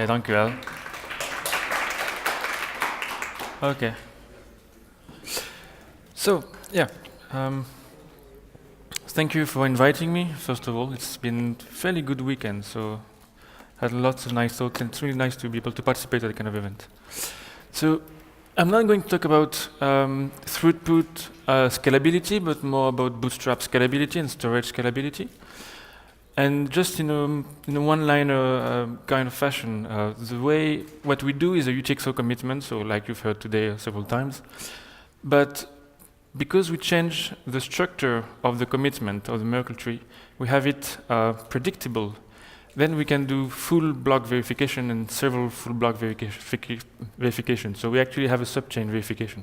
Ja, dank u wel. Okay. So, yeah. Thank you for inviting me, first of all. It's been a fairly good weekend, so had lots of nice talks, and it's really nice to be able to participate at that kind of event. So, I'm not going to talk about throughput scalability, but more about bootstrap scalability and storage scalability. And just in a one-liner kind of fashion, what we do is a UTXO commitment, so like you've heard today several times. But because we change the structure of the commitment of the Merkle tree, we have it predictable. Then we can do full block verification and several full block verification. So we actually have a subchain verification.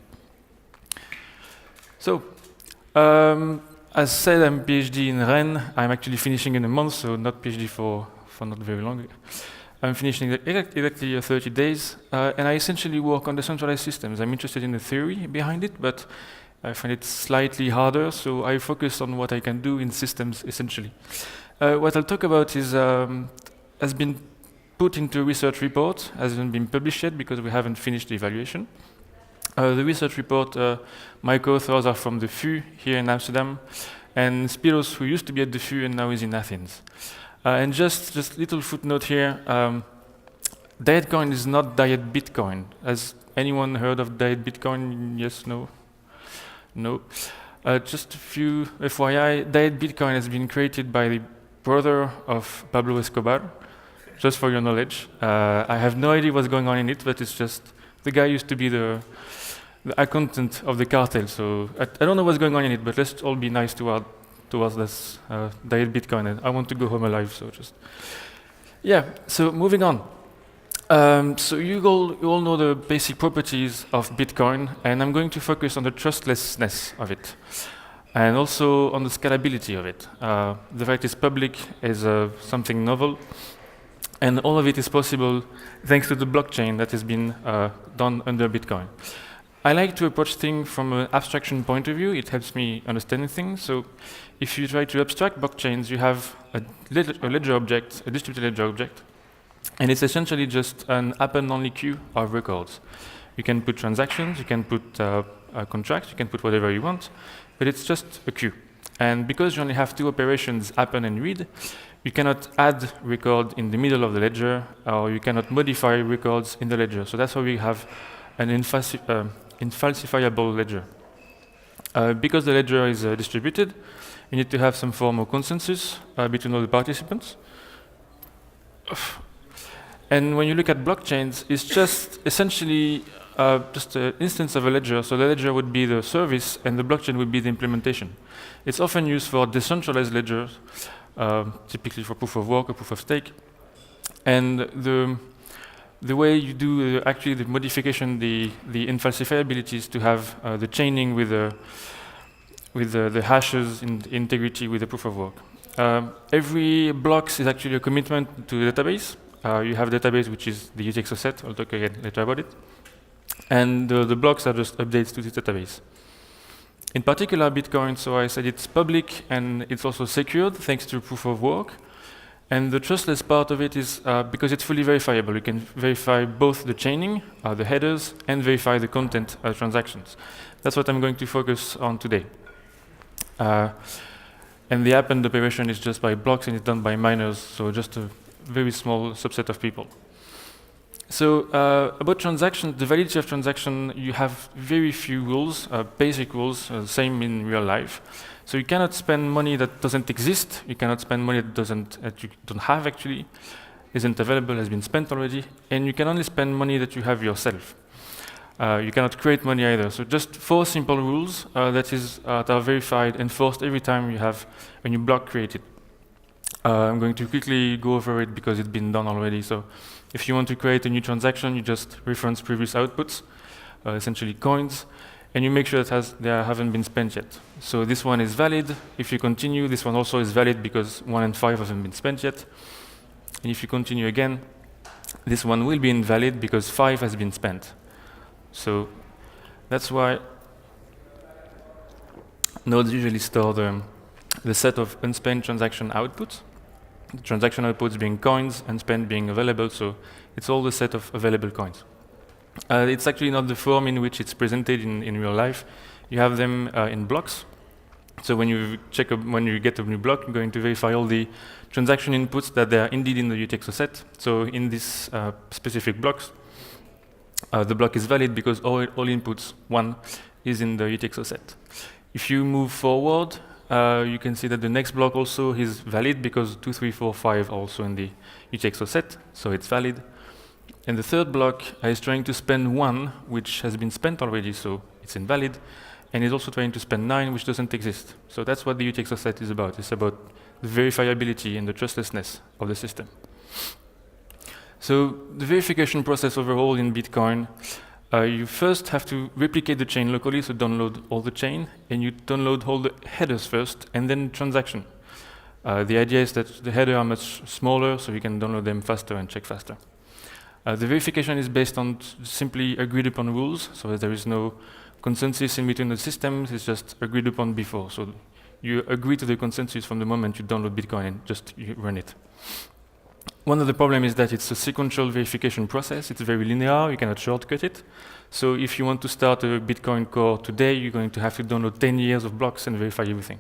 So, as said, I'm a PhD in Rennes. I'm actually finishing in a month, so not PhD for not very long. I'm finishing exactly 30 days, and I essentially work on decentralized systems. I'm interested in the theory behind it, but I find it slightly harder, so I focus on what I can do in systems, essentially. What I'll talk about is has been put into a research report, hasn't been published yet because we haven't finished the evaluation. The research report, my co-authors are from the FU here in Amsterdam, and Spiros, who used to be at the FU and now is in Athens. And just little footnote here, Dietcoin is not Diet Bitcoin. Has anyone heard of Diet Bitcoin? Yes, no? No. Just a few FYI, Diet Bitcoin has been created by the brother of Pablo Escobar, just for your knowledge. I have no idea what's going on in it, but it's just, the guy used to be the accountant of the cartel, so I don't know what's going on in it, but let's all be nice towards this Diet Bitcoin. I want to go home alive, so just... Yeah, so moving on. So you all know the basic properties of Bitcoin, and I'm going to focus on the trustlessness of it, and also on the scalability of it. The fact it's public is something novel, and all of it is possible thanks to the blockchain that has been done under Bitcoin. I like to approach things from an abstraction point of view. It helps me understand things. So if you try to abstract blockchains, you have a ledger object, a distributed ledger object, and it's essentially just an append-only queue of records. You can put transactions, you can put contracts, you can put whatever you want, but it's just a queue. And because you only have two operations, append and read, you cannot add record in the middle of the ledger, or you cannot modify records in the ledger. So that's why we have an infalsifiable ledger. Because the ledger is distributed, you need to have some form of consensus between all the participants. And when you look at blockchains, it's just essentially just an instance of a ledger. So the ledger would be the service, and the blockchain would be the implementation. It's often used for decentralized ledgers, typically for proof of work or proof of stake. And the way you do actually the modification, the infalsifiability is to have the chaining with the hashes in integrity with the proof of work. Every block is actually a commitment to the database. You have a database which is the UTXO set. I'll talk again later about it. And the blocks are just updates to the database. In particular, Bitcoin, so I said it's public and it's also secured thanks to proof of work. And the trustless part of it is because it's fully verifiable. You can verify both the chaining, the headers, and verify the content transactions. That's what I'm going to focus on today. And the append operation is just by blocks, and it's done by miners, so just a very small subset of people. So about transactions, the validity of transaction, you have very few rules, basic rules, same in real life. So you cannot spend money that doesn't exist. You cannot spend money that you don't have actually, isn't available, has been spent already, and you can only spend money that you have yourself. You cannot create money either. So just 4 simple rules that are verified, enforced every time you have a new block created. I'm going to quickly go over it because it's been done already. So if you want to create a new transaction, you just reference previous outputs, essentially coins, and you make sure that they haven't been spent yet. So this one is valid. If you continue, this one also is valid because 1 and 5 haven't been spent yet. And if you continue again, this one will be invalid because 5 has been spent. So that's why nodes usually store the set of unspent transaction outputs. The transaction outputs being coins, unspent being available, so It's all the set of available coins. It's actually not the form in which it's presented in real life. You have them in blocks. So when you when you get a new block, you're going to verify all the transaction inputs that they are indeed in the UTXO set. So in this specific blocks, the block is valid because all inputs 1 is in the UTXO set. If you move forward, you can see that the next block also is valid because 2, 3, 4, 5 are also in the UTXO set, so it's valid. And the third block is trying to spend 1, which has been spent already, so it's invalid, and is also trying to spend 9, which doesn't exist. So that's what the UTXO set is about. It's about the verifiability and the trustlessness of the system. So the verification process overall in Bitcoin, you first have to replicate the chain locally, so download all the chain, and you download all the headers first, and then transaction. The idea is that the headers are much smaller, so you can download them faster and check faster. The verification is based on simply agreed upon rules, so there is no consensus in between the systems, it's just agreed upon before. So you agree to the consensus from the moment you download Bitcoin and just you run it. One of the problems is that it's a sequential verification process. It's very linear, you cannot shortcut it. So if you want to start a Bitcoin core today, you're going to have to download 10 years of blocks and verify everything.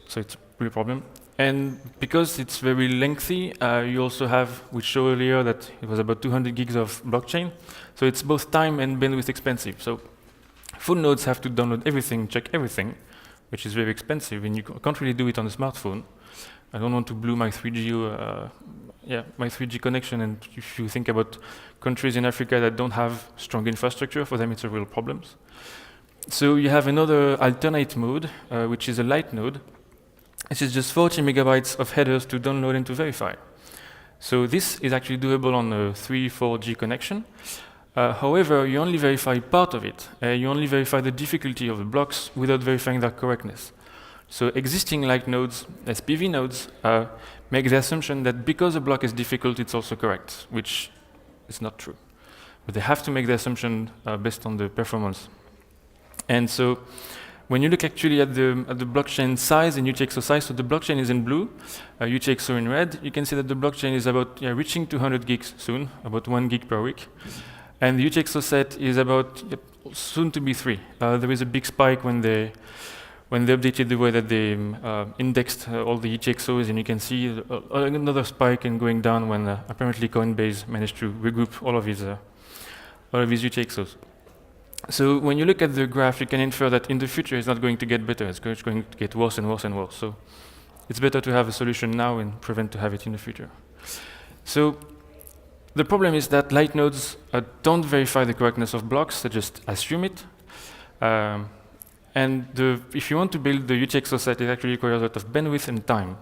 So it's a real problem. And because it's very lengthy, you also have, we showed earlier that it was about 200 gigs of blockchain. So it's both time and bandwidth expensive. So full nodes have to download everything, check everything, which is very expensive, and you can't really do it on a smartphone. I don't want to blow my 3G, my 3G connection. And if you think about countries in Africa that don't have strong infrastructure, for them it's a real problem. So you have another alternate mode, which is a light node. This is just 40 megabytes of headers to download and to verify. So this is actually doable on a 3-4G connection. However, you only verify part of it. You only verify the difficulty of the blocks without verifying their correctness. So existing light nodes, SPV nodes, make the assumption that because a block is difficult, it's also correct, which is not true. But they have to make the assumption based on the performance. And so when you look actually at the blockchain size and UTXO size, so the blockchain is in blue, UTXO in red, you can see that the blockchain is about reaching 200 gigs soon, about 1 gig per week. And the UTXO set is about soon to be 3. There is a big spike when they updated the way that they indexed all the UTXOs, and you can see another spike and going down when apparently Coinbase managed to regroup all of his UTXOs. So when you look at the graph, you can infer that in the future it's not going to get better, it's going to get worse and worse and worse. So it's better to have a solution now and prevent to have it in the future. So the problem is that light nodes don't verify the correctness of blocks, they just assume it. And if you want to build the UTXO set, it actually requires a lot of bandwidth and time.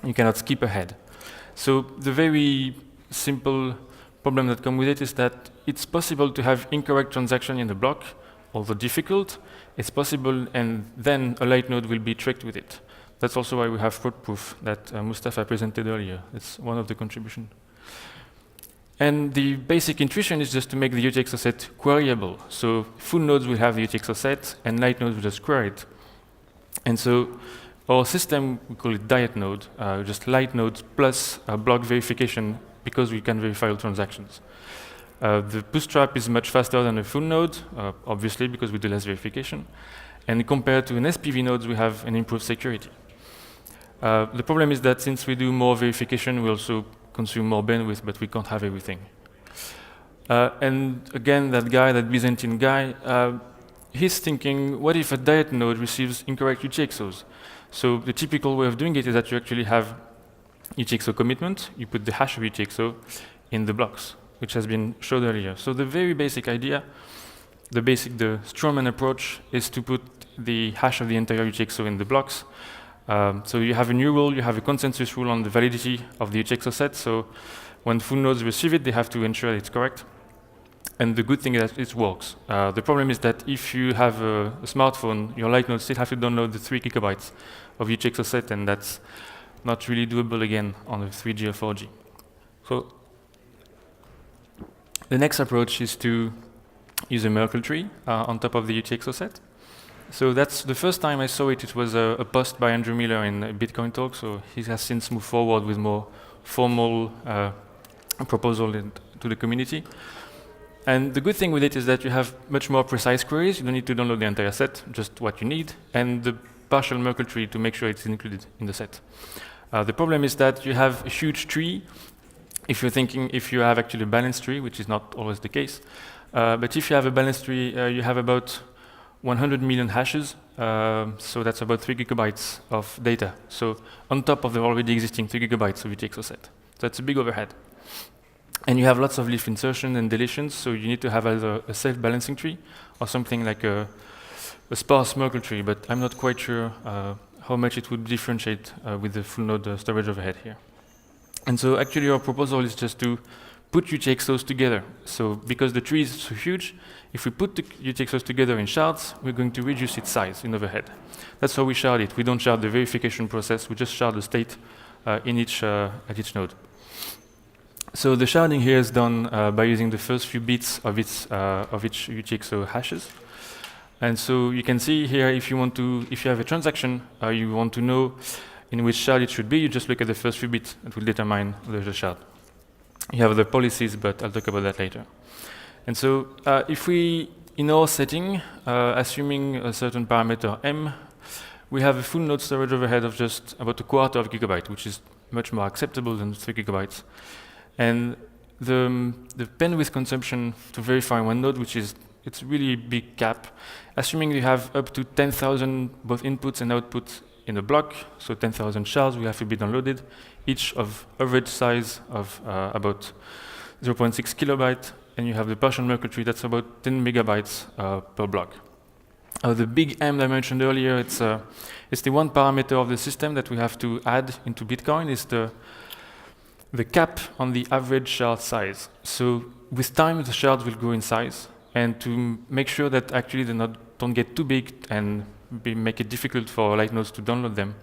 You cannot skip ahead. So the very simple problem that comes with it is that it's possible to have incorrect transaction in the block, although difficult. It's possible, and then a light node will be tricked with it. That's also why we have fraud proof that Mustafa presented earlier. It's one of the contributions. And the basic intuition is just to make the UTXO set queryable. So full nodes will have the UTXO set, and light nodes will just query it. And so our system, we call it Diet node, just light nodes plus block verification, because we can verify all transactions. The bootstrap is much faster than a full node, obviously, because we do less verification. And compared to an SPV node, we have an improved security. The problem is that since we do more verification, we also consume more bandwidth, but we can't have everything. And again, that Byzantine guy, he's thinking, what if a Diet node receives incorrect UTXOs? So the typical way of doing it is that you actually have UTXO commitment, you put the hash of UTXO in the blocks, which has been showed earlier. So the very basic idea, the strawman approach is to put the hash of the entire UTXO in the blocks. So you have a new rule, you have a consensus rule on the validity of the UTXO set. So when full nodes receive it, they have to ensure it's correct. And the good thing is that it works. The problem is that if you have a smartphone, your light nodes still have to download the 3 gigabytes of UTXO set, and that's not really doable again on a 3G or 4G. So the next approach is to use a Merkle tree on top of the UTXO set. So that's the first time I saw it. It was a post by Andrew Miller in a Bitcoin talk. So he has since moved forward with more formal proposal to the community. And the good thing with it is that you have much more precise queries. You don't need to download the entire set, just what you need, and the partial Merkle tree to make sure it's included in the set. The problem is that you have a huge tree if you have actually a balanced tree, which is not always the case. But if you have a balanced tree, you have about 100 million hashes, so that's about 3 gigabytes of data. So on top of the already existing 3 gigabytes of UTXO set. So that's a big overhead. And you have lots of leaf insertion and deletions, so you need to have either a self-balancing tree or something like a sparse Merkle tree, but I'm not quite sure how much it would differentiate with the full node storage overhead here. And so actually our proposal is just to put UTXOs together. So because the tree is so huge, if we put the UTXOs together in shards, we're going to reduce its size in overhead. That's how we shard it. We don't shard the verification process, we just shard the state at each node. So the sharding here is done by using the first few bits of each UTXO hashes. And so you can see here, if you have a transaction, you want to know in which shard it should be, you just look at the first few bits. It will determine the shard. You have the policies, but I'll talk about that later. And so if we, in our setting, assuming a certain parameter m, we have a full node storage overhead of just about 1/4 gigabyte, which is much more acceptable than 3 gigabytes. And the bandwidth consumption to verify one node, it's really a big cap. Assuming you have up to 10,000 both inputs and outputs in a block, so 10,000 shards will have to be downloaded, each of average size of about 0.6 kilobyte, and you have the partial Merkle tree that's about 10 megabytes per block. The big M that I mentioned earlier, it's the one parameter of the system that we have to add into Bitcoin, is the cap on the average shard size. So with time, the shards will grow in size, and to make sure that actually they don't get too big and make it difficult for light nodes to download them,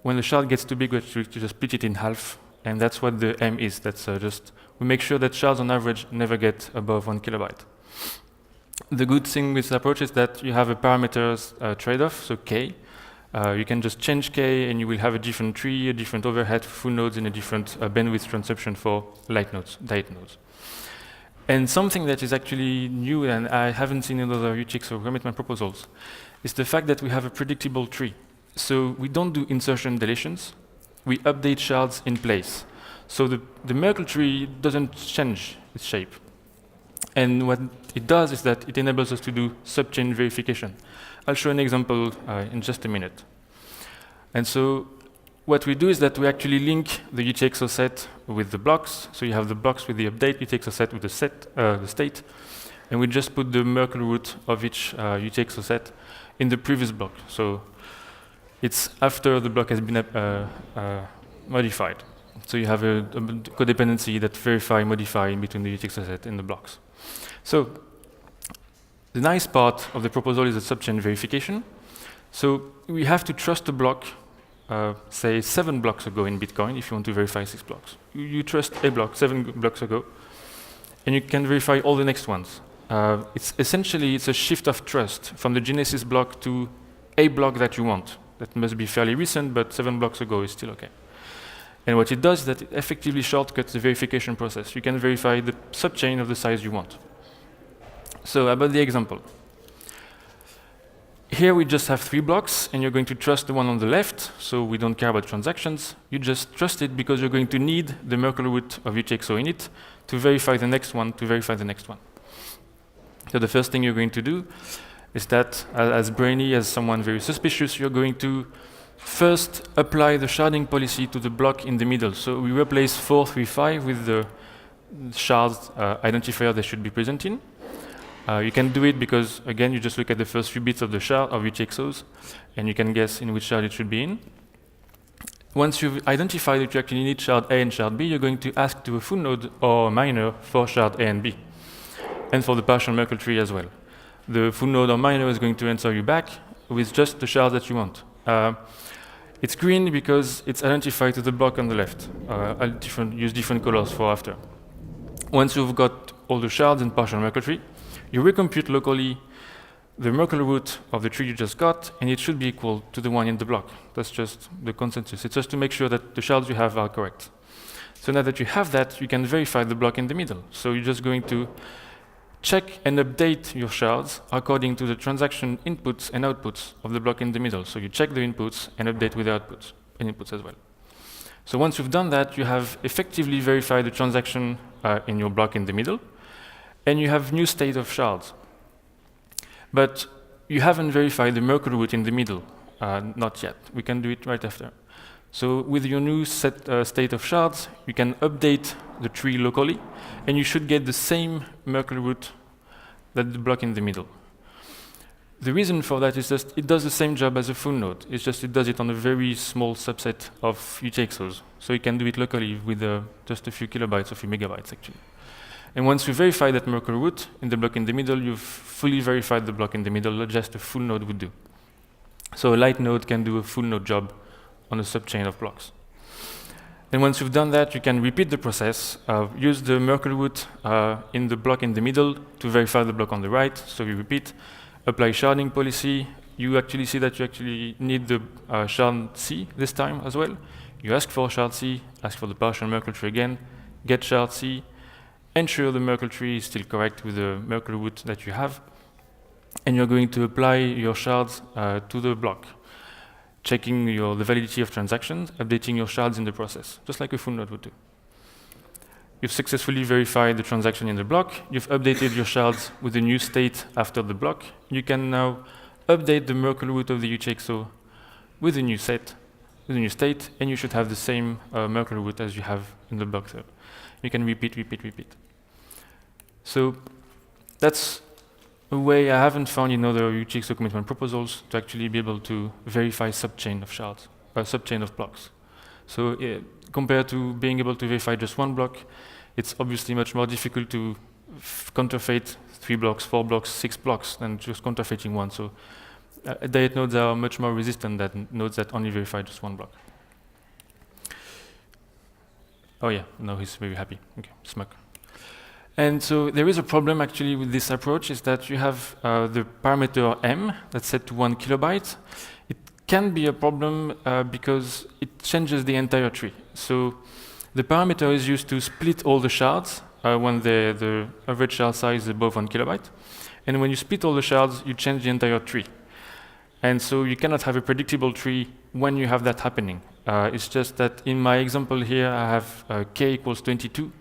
when the shard gets too big, we have to just split it in half, and that's what the M is. That's we make sure that shards on average never get above 1 kilobyte. The good thing with this approach is that you have a parameters trade-off, so K. You can just change K and you will have a different tree, a different overhead for full nodes, and a different bandwidth consumption for light nodes, diet nodes. And something that is actually new and I haven't seen in other UTXO commitment proposals is the fact that we have a predictable tree. So we don't do insertion deletions, we update shards in place. So the Merkle tree doesn't change its shape. And what it does is that it enables us to do subchain verification. I'll show an example in just a minute. And so what we do is that we actually link the UTXO set with the blocks. So you have the blocks with the update UTXO set with the state. And we just put the Merkle root of each UTXO set in the previous block. So it's after the block has been modified. So you have a codependency that verify, modify in between the UTXO set and the blocks. So the nice part of the proposal is the subchain verification. So we have to trust the block, say 7 blocks ago in Bitcoin, if you want to verify 6 blocks. You trust a block 7 blocks ago, and you can verify all the next ones. It's a shift of trust from the Genesis block to a block that you want. That must be fairly recent, but 7 blocks ago is still okay. And what it does is that it effectively shortcuts the verification process. You can verify the subchain of the size you want. So about the example. Here we just have 3 blocks, and you're going to trust the one on the left, so we don't care about transactions. You just trust it because you're going to need the Merkle root of UTXO in it to verify the next one, to verify the next one. So the first thing you're going to do is that, as brainy as someone very suspicious, you're going to first apply the sharding policy to the block in the middle. So we replace 435 with the shard identifier they should be present in. You can do it because, again, you just look at the first few bits of the shard of UTXOs, and you can guess in which shard it should be in. Once you've identified that you actually need shard A and shard B, you're going to ask to a full node or miner for shard A and B, and for the partial Merkle tree as well. The full node or miner is going to answer you back with just the shards that you want. It's green because it's identified to the block on the left. I'll use different colors for after. Once you've got all the shards and partial Merkle tree, you recompute locally the Merkle root of the tree you just got, and it should be equal to the one in the block. That's just the consensus. It's just to make sure that the shards you have are correct. So now that you have that, you can verify the block in the middle. So you're just going to check and update your shards according to the transaction inputs and outputs of the block in the middle. So you check the inputs and update with the outputs and inputs as well. So once you've done that, you have effectively verified the transaction in your block in the middle, and you have new state of shards. But you haven't verified the Merkle root in the middle, not yet. We can do it right after. So with your new state of shards, you can update the tree locally, and you should get the same Merkle root that the block in the middle. The reason for that is just it does the same job as a full node. It's just it does it on a very small subset of UTXOs. So you can do it locally with just a few kilobytes or a few megabytes, actually. And once you verify that Merkle root in the block in the middle, you've fully verified the block in the middle, just a full node would do. So a light node can do a full node job on a subchain of blocks. And once you've done that, you can repeat the process, use the Merkle root in the block in the middle to verify the block on the right. So you repeat, apply sharding policy. You actually see that you actually need the shard C this time as well. You ask for shard C, ask for the partial Merkle tree again, get shard C, ensure the Merkle tree is still correct with the Merkle root that you have, and you're going to apply your shards to the block, checking the validity of transactions, updating your shards in the process, just like a full node would do. You've successfully verified the transaction in the block. You've updated your shards with the new state after the block. You can now update the Merkle root of the UTXO with the new state, and you should have the same Merkle root as you have in the block thread. You can repeat, repeat, repeat. So that's a way I haven't found in other UTXO commitment proposals to actually be able to verify subchain of shards, subchain of blocks. So compared to being able to verify just one block, it's obviously much more difficult to counterfeit 3 blocks, 4 blocks, 6 blocks than just counterfeiting one. So Diet nodes are much more resistant than nodes that only verify just one block. Oh yeah, now he's very happy. Okay, smoke. And so there is a problem actually with this approach, is that you have the parameter m that's set to 1 kilobyte. It can be a problem because it changes the entire tree. So the parameter is used to split all the shards when the average shard size is above 1 kilobyte. And when you split all the shards, you change the entire tree. And so you cannot have a predictable tree when you have that happening. It's just that in my example here, I have k equals 22.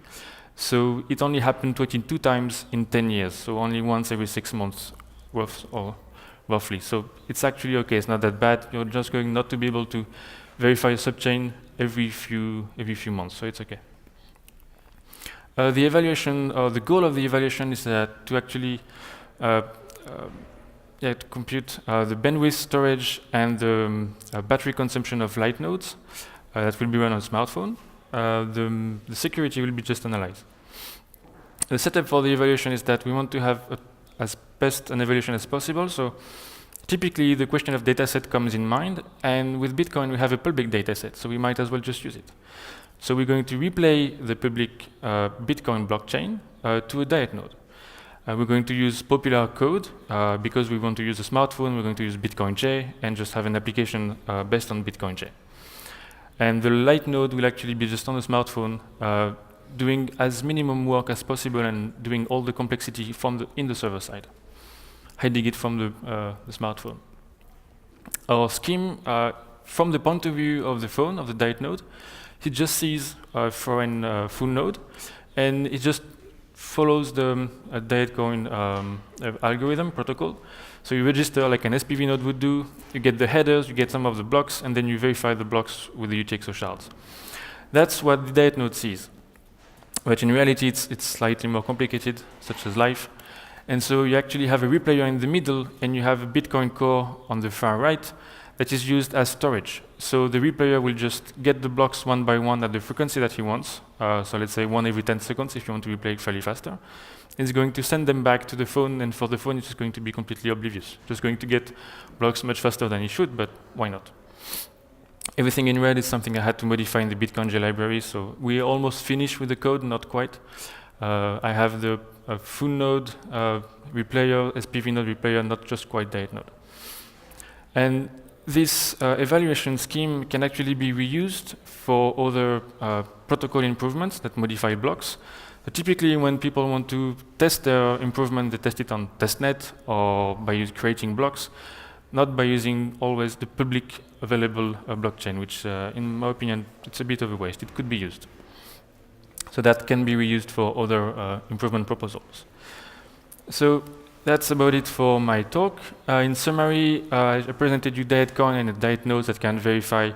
So it only happened 22 times in 10 years, so only once every 6 months, roughly. So it's actually okay, it's not that bad. You're just going not to be able to verify a subchain every few months, so it's okay. The evaluation, the goal of the evaluation is that to actually to compute the bandwidth, storage, and the battery consumption of light nodes that will be run on a smartphone. The security will be just analyzed. The setup for the evaluation is that we want to have as best an evaluation as possible. So typically the question of dataset comes in mind, and with Bitcoin we have a public dataset, so we might as well just use it. So we're going to replay the public Bitcoin blockchain to a Diet node. We're going to use popular code because we want to use a smartphone. We're going to use Bitcoin J and just have an application based on Bitcoin J. And the light node will actually be just on a smartphone, doing as minimum work as possible and doing all the complexity from in the server side, hiding it from the smartphone. Our scheme, from the point of view of the phone, of the Diet node, it just sees a foreign full node, and it just follows the Dietcoin algorithm protocol. So you register like an SPV node would do, you get the headers, you get some of the blocks, and then you verify the blocks with the UTXO shards. That's what the Diet node sees. But in reality, it's slightly more complicated, such as life. And so you actually have a replayer in the middle, and you have a Bitcoin core on the far right that is used as storage. So the replayer will just get the blocks one by one at the frequency that he wants. So let's say 1 every 10 seconds if you want to replay it fairly faster. It's going to send them back to the phone, and for the phone it's just going to be completely oblivious. Just going to get blocks much faster than it should, but why not? Everything in red is something I had to modify in the Bitcoin J library, so we're almost finished with the code, not quite. I have the full node replayer, SPV node replayer, not just quite Diet node. And this evaluation scheme can actually be reused for other protocol improvements that modify blocks. So typically, when people want to test their improvement, they test it on testnet or by creating blocks, not by using always the public available blockchain, which in my opinion, it's a bit of a waste. It could be used. So that can be reused for other improvement proposals. So that's about it for my talk. In summary, I presented you Dietcoin and Diet nodes that can verify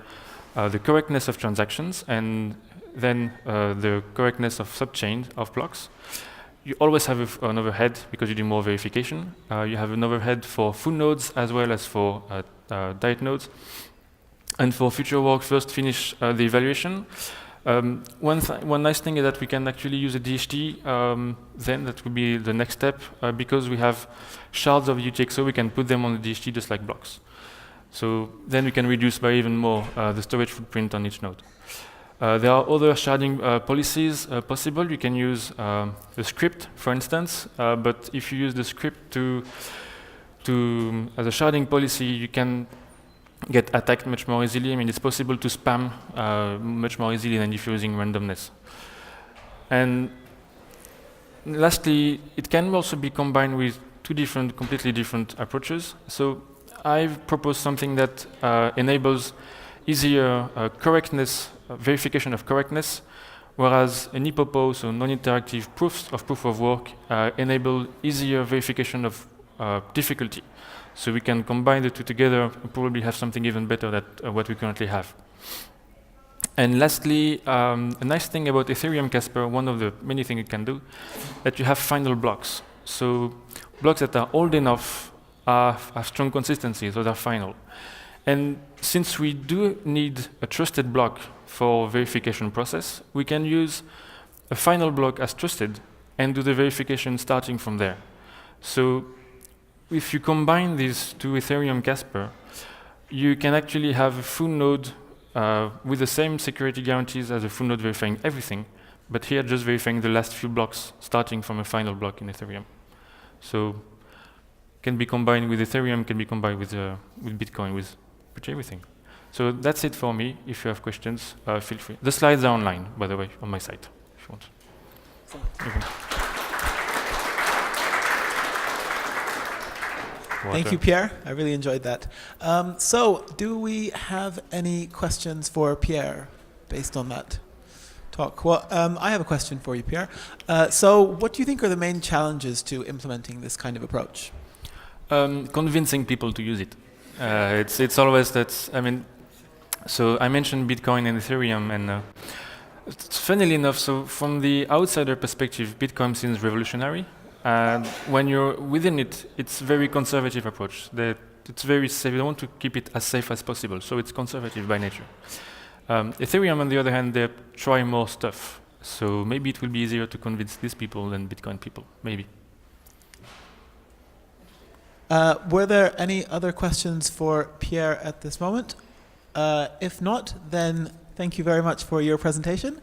the correctness of transactions and then the correctness of subchain of blocks. You always have an overhead because you do more verification. You have an overhead for full nodes as well as for Diet nodes. And for future work, first finish the evaluation. One nice thing is that we can actually use a DHT, then that would be the next step, because we have shards of UTXO, we can put them on the DHT just like blocks. So then we can reduce by even more the storage footprint on each node. There are other sharding policies possible. You can use the script, for instance, but if you use the script as a sharding policy, you can get attacked much more easily. I mean, it's possible to spam much more easily than if you're using randomness. And lastly, it can also be combined with two completely different approaches. So I've proposed something that enables easier correctness, verification of correctness, whereas an IPOPO, so non-interactive proofs of proof of work, enable easier verification of difficulty. So we can combine the two together and probably have something even better than what we currently have. And lastly, a nice thing about Ethereum Casper, one of the many things it can do, that you have final blocks. So blocks that are old enough have strong consistency, so they're final. And since we do need a trusted block for verification process, we can use a final block as trusted and do the verification starting from there. So if you combine these two Ethereum Casper, you can actually have a full node with the same security guarantees as a full node verifying everything, but here just verifying the last few blocks starting from a final block in Ethereum. So can be combined with Ethereum, can be combined with Bitcoin, with pretty everything. So that's it for me. If you have questions, feel free. The slides are online, by the way, on my site, if you want. Okay. Thank you, Pierre. I really enjoyed that. So, do we have any questions for Pierre based on that talk? Well, I have a question for you, Pierre. So, what do you think are the main challenges to implementing this kind of approach? Convincing people to use it. It's always that, I mean, so I mentioned Bitcoin and Ethereum, and funnily enough, so from the outsider perspective, Bitcoin seems revolutionary. And when you're within it, it's a very conservative approach. It's very safe. They want to keep it as safe as possible, so it's conservative by nature. Ethereum, on the other hand, they try more stuff. So maybe it will be easier to convince these people than Bitcoin people, maybe. Were there any other questions for Pierre at this moment? If not, then thank you very much for your presentation.